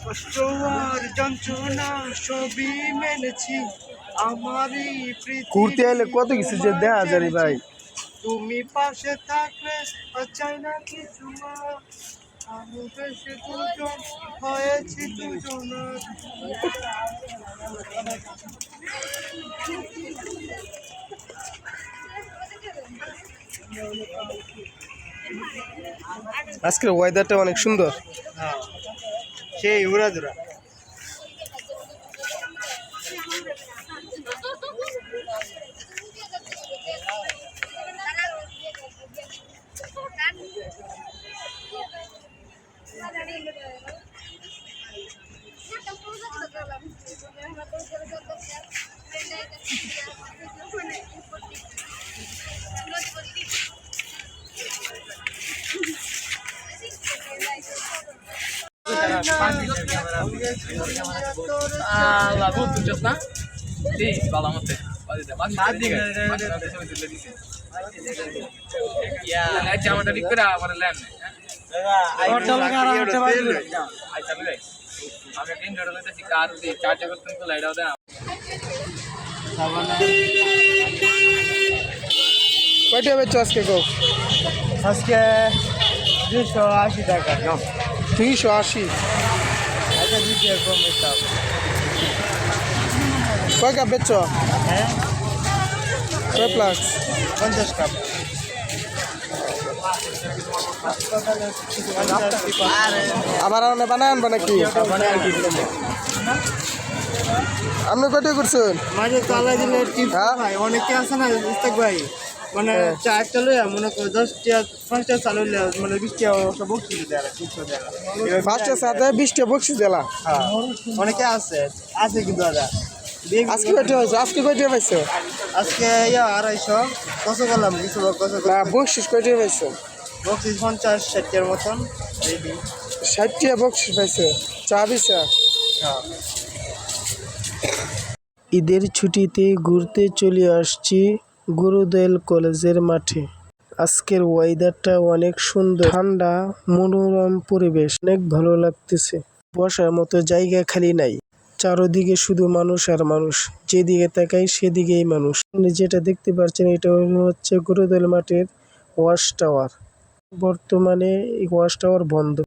কষ্ট আর যন্ত্রণা সবই মেনেছি, আমারই ঘুরতে এলে কত কিছু যে দেখা যায় রে ভাই। তুমি পাশে থাকলে চাই না কিছু না, আমি বেশি দুজন হয়েছি দুজনের। আজকের ওয়েদারটা অনেক সুন্দর। হ্যাঁ, সেই উড়াধুরা। কয়টা বেচছো আজকে গো? আজকে 280 টাকা। 380। আচ্ছা, দিতে কম একটা। কয় কাপ বেচছো? হ্যাঁ, কয় প্লাস? 50 কাপ। আবার আর বানায় আনবা নাকি? আপনি কয়টা করছেন? মাঝে তালা দিলে টিপ হ্যাঁ? ভাই, অনেকে আছে না ইস্তাক ভাই, মানে হ্যাঁ। চারটা লইয়া মনে করো 10টা 5টা চালু হইলে মানে 20টা সব বক্সি দেয়, 200 দেয়। ফার্স্টের সাথে 20টা বকশিস দিলা। হ্যাঁ, অনেকে আছে আছে কিন্তু দাদা। আজকে কয়টা হয়েছে? আজকে কয়টা পাইছো? আজকে 250 কত করলাম, কিছু কত না, বকশিস কয়টা পাইছো? বক্সি 50-60 মতন। 60টা বকশিস পাইছো। চা দিছা? হ্যাঁ। ঈদের ছুটিতে ঘুরতে চলে আসছি গুরুদয়াল কলেজের মাঠে। আজকের ওয়েদারটা অনেক সুন্দর, ঠান্ডা, মনোরম পরিবেশ, অনেক ভালো লাগতেছে। বসার মতো জায়গা খালি নাই, চারদিকে শুধু মানুষ আর মানুষ, যেদিকে তাকাই সেদিকেই মানুষ। যেটা দেখতে পাচ্ছেন এটা হচ্ছে গুরুদয়াল মাঠের ওয়াচ টাওয়ার। বর্তমানে এই ওয়াচ টাওয়ার বন্ধ।